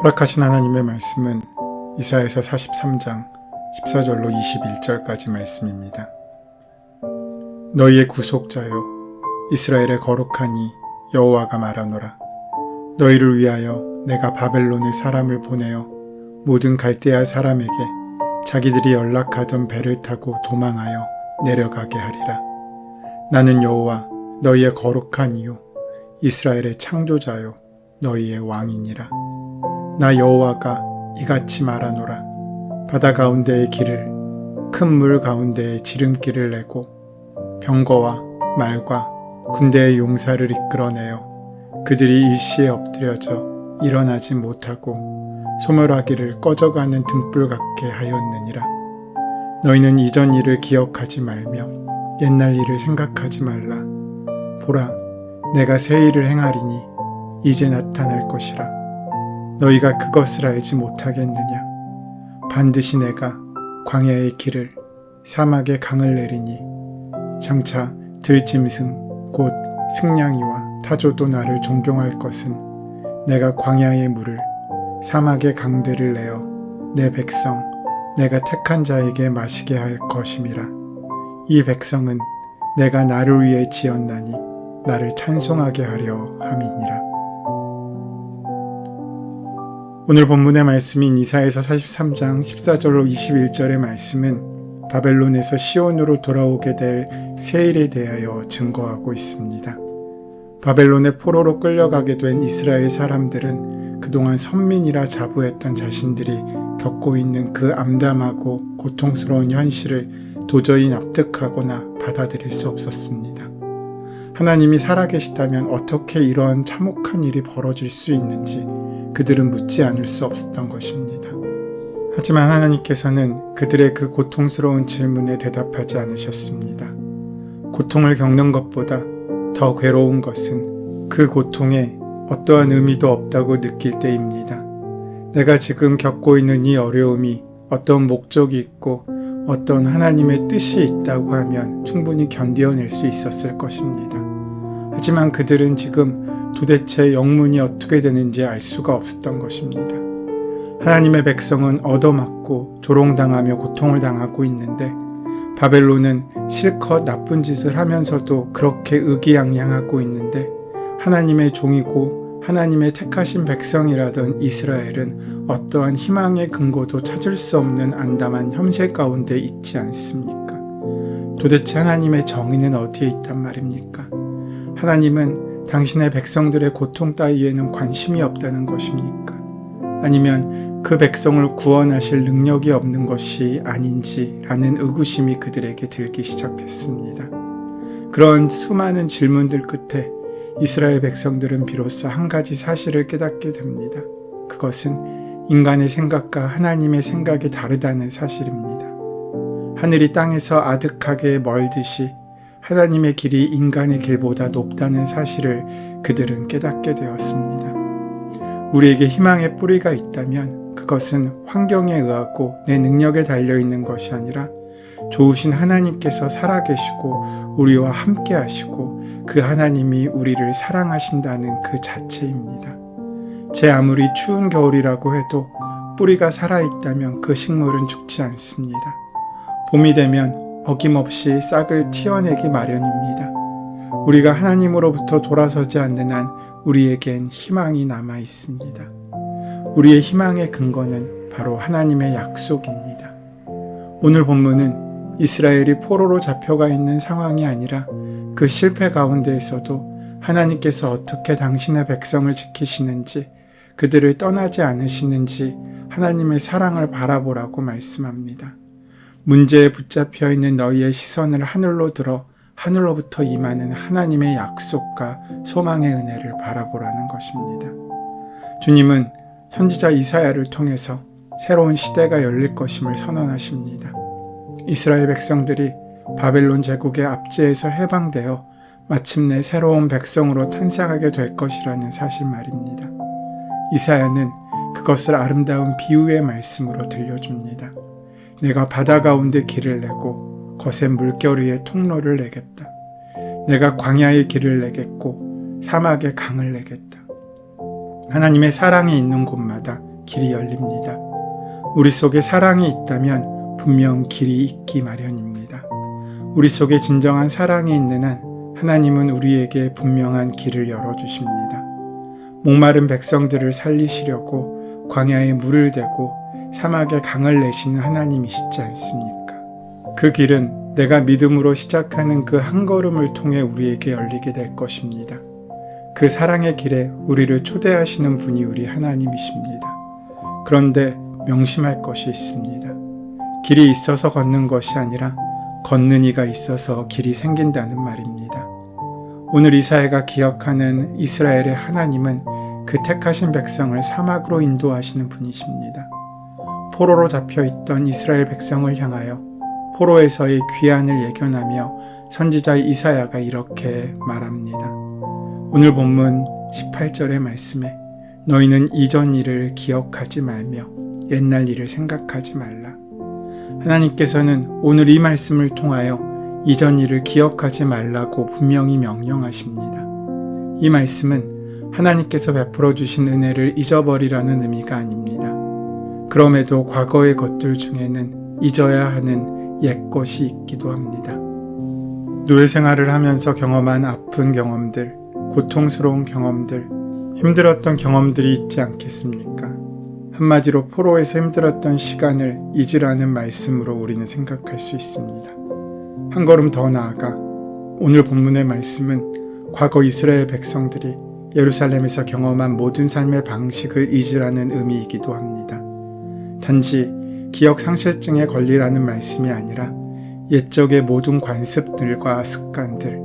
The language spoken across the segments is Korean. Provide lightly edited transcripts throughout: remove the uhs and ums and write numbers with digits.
허락하신 하나님의 말씀은 이사야서 43장 14절로 21절까지 말씀입니다. 너희의 구속자여 이스라엘의 거룩한 이 여호와가 말하노라. 너희를 위하여 내가 바벨론에 사람을 보내어 모든 갈대아 사람에게 자기들이 연락하던 배를 타고 도망하여 내려가게 하리라. 나는 여호와 너희의 거룩한 이요 이스라엘의 창조자요 너희의 왕이니라. 나 여호와가 이같이 말하노라. 바다 가운데의 길을 큰 물 가운데에 지름길을 내고 병거와 말과 군대의 용사를 이끌어내어 그들이 일시에 엎드려져 일어나지 못하고 소멸하기를 꺼져가는 등불 같게 하였느니라. 너희는 이전 일을 기억하지 말며 옛날 일을 생각하지 말라. 보라, 내가 새 일을 행하리니 이제 나타날 것이라. 너희가 그것을 알지 못하겠느냐? 반드시 내가 광야의 길을 사막의 강을 내리니 장차 들짐승 곧 승냥이와 타조도 나를 존경할 것은 내가 광야의 물을 사막의 강들을 내어 내 백성 내가 택한 자에게 마시게 할 것임이라. 이 백성은 내가 나를 위해 지었나니 나를 찬송하게 하려 함이니라. 오늘 본문의 말씀인 이사야서 43장 14절로 21절의 말씀은 바벨론에서 시온으로 돌아오게 될 새 일에 대하여 증거하고 있습니다. 바벨론의 포로로 끌려가게 된 이스라엘 사람들은 그동안 선민이라 자부했던 자신들이 겪고 있는 그 암담하고 고통스러운 현실을 도저히 납득하거나 받아들일 수 없었습니다. 하나님이 살아계시다면 어떻게 이러한 참혹한 일이 벌어질 수 있는지 그들은 묻지 않을 수 없었던 것입니다. 하지만 하나님께서는 그들의 그 고통스러운 질문에 대답하지 않으셨습니다. 고통을 겪는 것보다 더 괴로운 것은 그 고통에 어떠한 의미도 없다고 느낄 때입니다. 내가 지금 겪고 있는 이 어려움이 어떤 목적이 있고 어떤 하나님의 뜻이 있다고 하면 충분히 견뎌낼 수 있었을 것입니다. 하지만 그들은 지금 도대체 영문이 어떻게 되는지 알 수가 없었던 것입니다. 하나님의 백성은 얻어맞고 조롱당하며 고통을 당하고 있는데 바벨론은 실컷 나쁜 짓을 하면서도 그렇게 의기양양하고 있는데 하나님의 종이고 하나님의 택하신 백성이라던 이스라엘은 어떠한 희망의 근거도 찾을 수 없는 안담한 현실 가운데 있지 않습니까? 도대체 하나님의 정의는 어디에 있단 말입니까? 하나님은 당신의 백성들의 고통 따위에는 관심이 없다는 것입니까? 아니면 그 백성을 구원하실 능력이 없는 것이 아닌지라는 의구심이 그들에게 들기 시작했습니다. 그런 수많은 질문들 끝에 이스라엘 백성들은 비로소 한 가지 사실을 깨닫게 됩니다. 그것은 인간의 생각과 하나님의 생각이 다르다는 사실입니다. 하늘이 땅에서 아득하게 멀듯이 하나님의 길이 인간의 길보다 높다는 사실을 그들은 깨닫게 되었습니다. 우리에게 희망의 뿌리가 있다면 그것은 환경에 의하고 내 능력에 달려있는 것이 아니라 좋으신 하나님께서 살아계시고 우리와 함께 하시고 그 하나님이 우리를 사랑하신다는 그 자체입니다. 제 아무리 추운 겨울이라고 해도 뿌리가 살아있다면 그 식물은 죽지 않습니다. 봄이 되면 어김없이 싹을 틔어내기 마련입니다. 우리가 하나님으로부터 돌아서지 않는 한 우리에겐 희망이 남아 있습니다. 우리의 희망의 근거는 바로 하나님의 약속입니다. 오늘 본문은 이스라엘이 포로로 잡혀가 있는 상황이 아니라 그 실패 가운데에서도 하나님께서 어떻게 당신의 백성을 지키시는지, 그들을 떠나지 않으시는지 하나님의 사랑을 바라보라고 말씀합니다. 문제에 붙잡혀 있는 너희의 시선을 하늘로 들어 하늘로부터 임하는 하나님의 약속과 소망의 은혜를 바라보라는 것입니다. 주님은 선지자 이사야를 통해서 새로운 시대가 열릴 것임을 선언하십니다. 이스라엘 백성들이 바벨론 제국의 압제에서 해방되어 마침내 새로운 백성으로 탄생하게 될 것이라는 사실 말입니다. 이사야는 그것을 아름다운 비유의 말씀으로 들려줍니다. 내가 바다 가운데 길을 내고 거센 물결 위에 통로를 내겠다. 내가 광야의 길을 내겠고 사막의 강을 내겠다. 하나님의 사랑이 있는 곳마다 길이 열립니다. 우리 속에 사랑이 있다면 분명 길이 있기 마련입니다. 우리 속에 진정한 사랑이 있는 한 하나님은 우리에게 분명한 길을 열어주십니다. 목마른 백성들을 살리시려고 광야에 물을 대고 사막에 강을 내시는 하나님이시지 않습니까? 그 길은 내가 믿음으로 시작하는 그 한 걸음을 통해 우리에게 열리게 될 것입니다. 그 사랑의 길에 우리를 초대하시는 분이 우리 하나님이십니다. 그런데 명심할 것이 있습니다. 길이 있어서 걷는 것이 아니라 걷는 이가 있어서 길이 생긴다는 말입니다. 오늘 이사야가 기억하는 이스라엘의 하나님은 그 택하신 백성을 사막으로 인도하시는 분이십니다. 포로로 잡혀있던 이스라엘 백성을 향하여 포로에서의 귀환을 예견하며 선지자 이사야가 이렇게 말합니다. 오늘 본문 18절의 말씀에 너희는 이전 일을 기억하지 말며 옛날 일을 생각하지 말라. 하나님께서는 오늘 이 말씀을 통하여 이전 일을 기억하지 말라고 분명히 명령하십니다. 이 말씀은 하나님께서 베풀어 주신 은혜를 잊어버리라는 의미가 아닙니다. 그럼에도 과거의 것들 중에는 잊어야 하는 옛것이 있기도 합니다. 노예 생활을 하면서 경험한 아픈 경험들, 고통스러운 경험들, 힘들었던 경험들이 있지 않겠습니까? 한마디로 포로에서 힘들었던 시간을 잊으라는 말씀으로 우리는 생각할 수 있습니다. 한 걸음 더 나아가 오늘 본문의 말씀은 과거 이스라엘 백성들이 예루살렘에서 경험한 모든 삶의 방식을 잊으라는 의미이기도 합니다. 단지 기억 상실증에 걸리라는 말씀이 아니라 옛적의 모든 관습들과 습관들,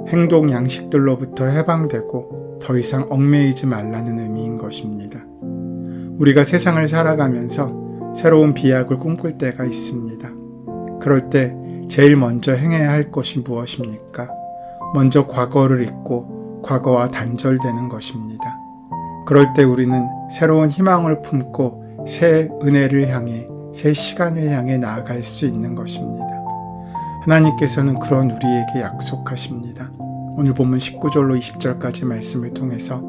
행동 양식들로부터 해방되고 더 이상 얽매이지 말라는 의미인 것입니다. 우리가 세상을 살아가면서 새로운 비약을 꿈꿀 때가 있습니다. 그럴 때 제일 먼저 행해야 할 것이 무엇입니까? 먼저 과거를 잊고 과거와 단절되는 것입니다. 그럴 때 우리는 새로운 희망을 품고 새 은혜를 향해 새 시간을 향해 나아갈 수 있는 것입니다. 하나님께서는 그런 우리에게 약속하십니다. 오늘 본문 19절로 20절까지 말씀을 통해서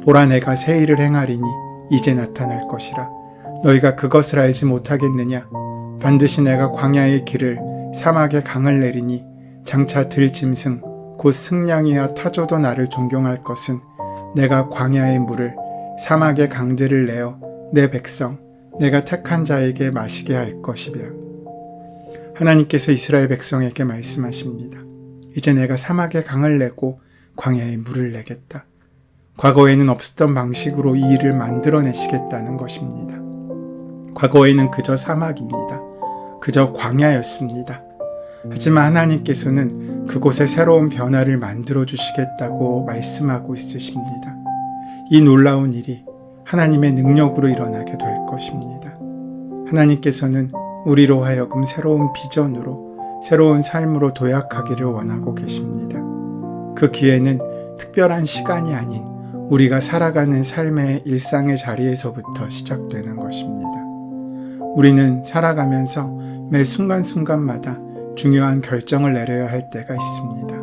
보라 내가 새 일을 행하리니 이제 나타날 것이라 너희가 그것을 알지 못하겠느냐 반드시 내가 광야의 길을 사막의 강을 내리니 장차 들짐승 곧 승냥이와 타조도 나를 존경할 것은 내가 광야의 물을 사막의 강들을 내어 내 백성 내가 택한 자에게 마시게 할 것이라. 하나님께서 이스라엘 백성에게 말씀하십니다. 이제 내가 사막의 강을 내고 광야의 물을 내겠다. 과거에는 없었던 방식으로 이 일을 만들어내시겠다는 것입니다. 과거에는 그저 사막입니다. 그저 광야였습니다. 하지만 하나님께서는 그곳에 새로운 변화를 만들어주시겠다고 말씀하고 있으십니다. 이 놀라운 일이 하나님의 능력으로 일어나게 될 것입니다. 하나님께서는 우리로 하여금 새로운 비전으로 새로운 삶으로 도약하기를 원하고 계십니다. 그 기회는 특별한 시간이 아닌 우리가 살아가는 삶의 일상의 자리에서부터 시작되는 것입니다. 우리는 살아가면서 매 순간순간마다 중요한 결정을 내려야 할 때가 있습니다.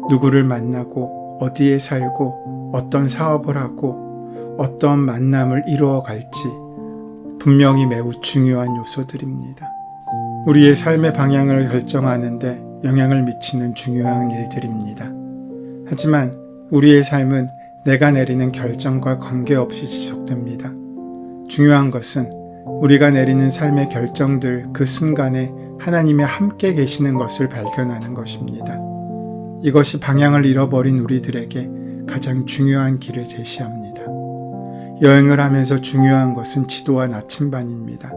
누구를 만나고 어디에 살고 어떤 사업을 하고 어떤 만남을 이루어 갈지 분명히 매우 중요한 요소들입니다. 우리의 삶의 방향을 결정하는데 영향을 미치는 중요한 일들입니다. 하지만 우리의 삶은 내가 내리는 결정과 관계없이 지속됩니다. 중요한 것은 우리가 내리는 삶의 결정들 그 순간에 하나님이 함께 계시는 것을 발견하는 것입니다. 이것이 방향을 잃어버린 우리들에게 가장 중요한 길을 제시합니다. 여행을 하면서 중요한 것은 지도와 나침반입니다.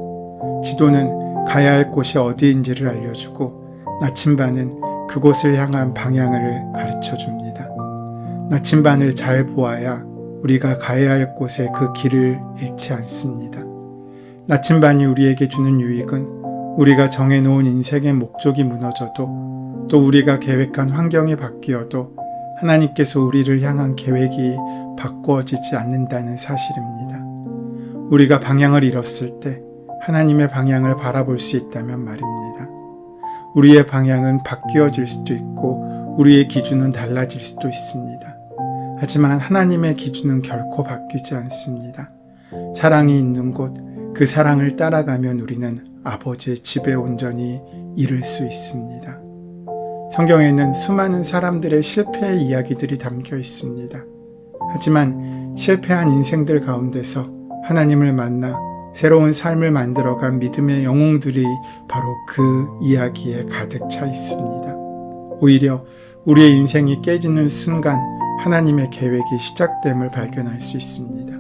지도는 가야 할 곳이 어디인지를 알려주고 나침반은 그곳을 향한 방향을 가르쳐줍니다. 나침반을 잘 보아야 우리가 가야 할 곳의 그 길을 잃지 않습니다. 나침반이 우리에게 주는 유익은 우리가 정해놓은 인생의 목적이 무너져도 또 우리가 계획한 환경이 바뀌어도 하나님께서 우리를 향한 계획이 바꾸어지지 않는다는 사실입니다. 우리가 방향을 잃었을 때 하나님의 방향을 바라볼 수 있다면 말입니다. 우리의 방향은 바뀌어질 수도 있고 우리의 기준은 달라질 수도 있습니다. 하지만 하나님의 기준은 결코 바뀌지 않습니다. 사랑이 있는 곳, 그 사랑을 따라가면 우리는 아버지의 집에 온전히 이를 수 있습니다. 성경에는 수많은 사람들의 실패의 이야기들이 담겨 있습니다. 하지만 실패한 인생들 가운데서 하나님을 만나 새로운 삶을 만들어간 믿음의 영웅들이 바로 그 이야기에 가득 차 있습니다. 오히려 우리의 인생이 깨지는 순간 하나님의 계획이 시작됨을 발견할 수 있습니다.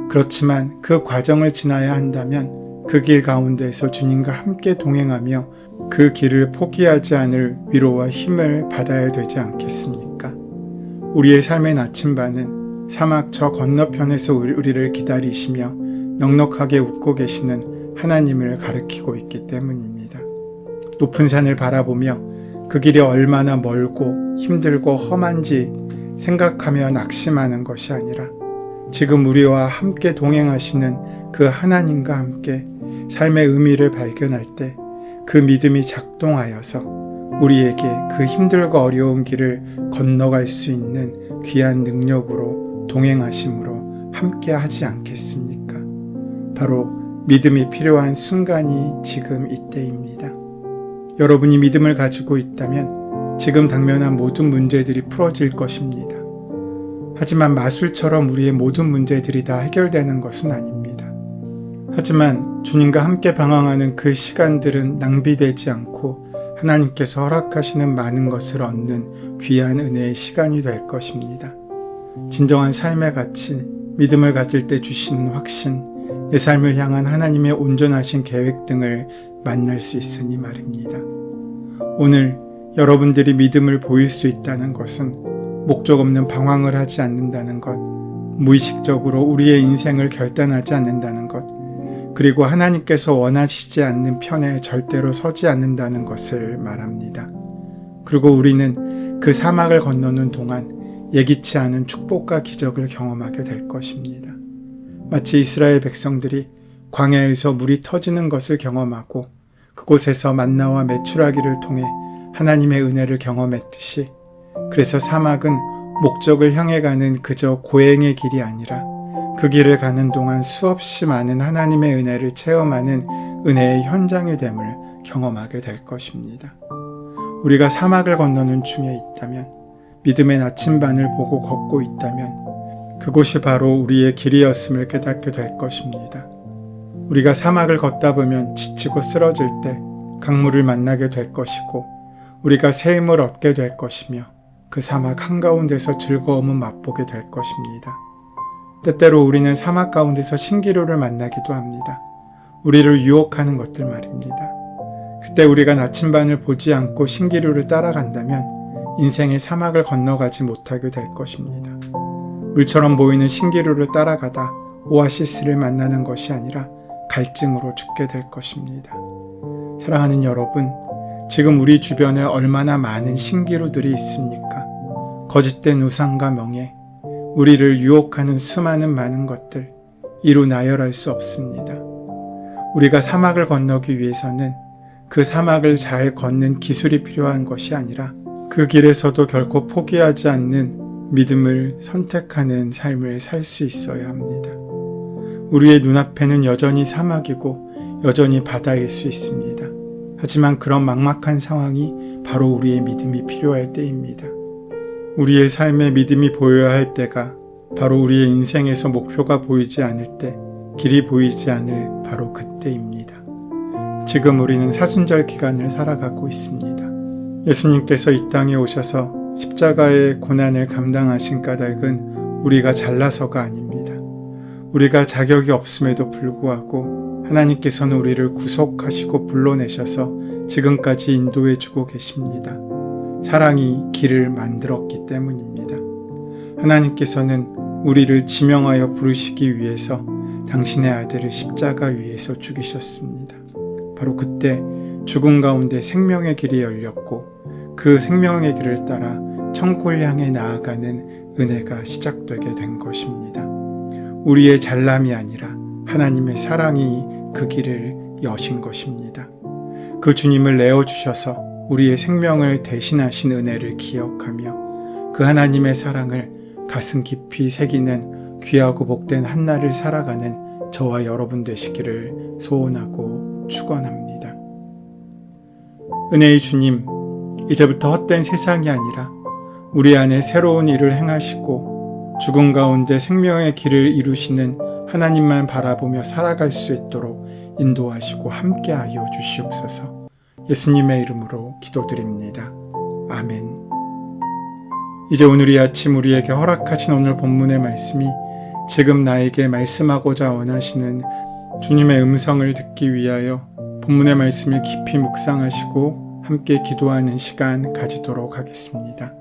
그렇지만 그 과정을 지나야 한다면 그 길 가운데에서 주님과 함께 동행하며 그 길을 포기하지 않을 위로와 힘을 받아야 되지 않겠습니까? 우리의 삶의 나침반은 사막 저 건너편에서 우리를 기다리시며 넉넉하게 웃고 계시는 하나님을 가리키고 있기 때문입니다. 높은 산을 바라보며 그 길이 얼마나 멀고 힘들고 험한지 생각하며 낙심하는 것이 아니라 지금 우리와 함께 동행하시는 그 하나님과 함께 삶의 의미를 발견할 때 그 믿음이 작동하여서 우리에게 그 힘들고 어려운 길을 건너갈 수 있는 귀한 능력으로 동행하심으로 함께 하지 않겠습니까? 바로 믿음이 필요한 순간이 지금 이때입니다. 여러분이 믿음을 가지고 있다면 지금 당면한 모든 문제들이 풀어질 것입니다. 하지만 마술처럼 우리의 모든 문제들이 다 해결되는 것은 아닙니다. 하지만 주님과 함께 방황하는 그 시간들은 낭비되지 않고 하나님께서 허락하시는 많은 것을 얻는 귀한 은혜의 시간이 될 것입니다. 진정한 삶의 가치, 믿음을 가질 때 주시는 확신, 내 삶을 향한 하나님의 온전하신 계획 등을 만날 수 있으니 말입니다. 오늘 여러분들이 믿음을 보일 수 있다는 것은 목적 없는 방황을 하지 않는다는 것, 무의식적으로 우리의 인생을 결단하지 않는다는 것, 그리고 하나님께서 원하시지 않는 편에 절대로 서지 않는다는 것을 말합니다. 그리고 우리는 그 사막을 건너는 동안 예기치 않은 축복과 기적을 경험하게 될 것입니다. 마치 이스라엘 백성들이 광야에서 물이 터지는 것을 경험하고 그곳에서 만나와 메추라기를 통해 하나님의 은혜를 경험했듯이, 그래서 사막은 목적을 향해 가는 그저 고행의 길이 아니라 그 길을 가는 동안 수없이 많은 하나님의 은혜를 체험하는 은혜의 현장이 됨을 경험하게 될 것입니다. 우리가 사막을 건너는 중에 있다면, 믿음의 나침반을 보고 걷고 있다면 그곳이 바로 우리의 길이었음을 깨닫게 될 것입니다. 우리가 사막을 걷다 보면 지치고 쓰러질 때 강물을 만나게 될 것이고 우리가 새 힘을 얻게 될 것이며 그 사막 한가운데서 즐거움을 맛보게 될 것입니다. 때때로 우리는 사막 가운데서 신기루를 만나기도 합니다. 우리를 유혹하는 것들 말입니다. 그때 우리가 나침반을 보지 않고 신기루를 따라간다면 인생의 사막을 건너가지 못하게 될 것입니다. 물처럼 보이는 신기루를 따라가다 오아시스를 만나는 것이 아니라 갈증으로 죽게 될 것입니다. 사랑하는 여러분, 지금 우리 주변에 얼마나 많은 신기루들이 있습니까? 거짓된 우상과 명예, 우리를 유혹하는 수많은 많은 것들, 이루 나열할 수 없습니다. 우리가 사막을 건너기 위해서는 그 사막을 잘 걷는 기술이 필요한 것이 아니라 그 길에서도 결코 포기하지 않는 믿음을 선택하는 삶을 살 수 있어야 합니다. 우리의 눈앞에는 여전히 사막이고 여전히 바다일 수 있습니다. 하지만 그런 막막한 상황이 바로 우리의 믿음이 필요할 때입니다. 우리의 삶에 믿음이 보여야 할 때가 바로 우리의 인생에서 목표가 보이지 않을 때, 길이 보이지 않을 바로 그때입니다. 지금 우리는 사순절 기간을 살아가고 있습니다. 예수님께서 이 땅에 오셔서 십자가의 고난을 감당하신 까닭은 우리가 잘나서가 아닙니다. 우리가 자격이 없음에도 불구하고 하나님께서는 우리를 구속하시고 불러내셔서 지금까지 인도해 주고 계십니다. 사랑이 길을 만들었기 때문입니다. 하나님께서는 우리를 지명하여 부르시기 위해서 당신의 아들을 십자가 위에서 죽이셨습니다. 바로 그때 죽음 가운데 생명의 길이 열렸고 그 생명의 길을 따라 천국을 향해 나아가는 은혜가 시작되게 된 것입니다. 우리의 잘남이 아니라 하나님의 사랑이 그 길을 여신 것입니다. 그 주님을 내어주셔서 우리의 생명을 대신하신 은혜를 기억하며 그 하나님의 사랑을 가슴 깊이 새기는 귀하고 복된 한날을 살아가는 저와 여러분 되시기를 소원하고 축원합니다. 은혜의 주님, 이제부터 헛된 세상이 아니라 우리 안에 새로운 일을 행하시고 죽음 가운데 생명의 길을 이루시는 하나님만 바라보며 살아갈 수 있도록 인도하시고 함께하여 주시옵소서. 예수님의 이름으로 기도드립니다. 아멘. 이제 오늘 이 아침 우리에게 허락하신 오늘 본문의 말씀이 지금 나에게 말씀하고자 원하시는 주님의 음성을 듣기 위하여 본문의 말씀을 깊이 묵상하시고 함께 기도하는 시간 가지도록 하겠습니다.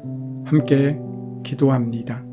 함께 기도합니다.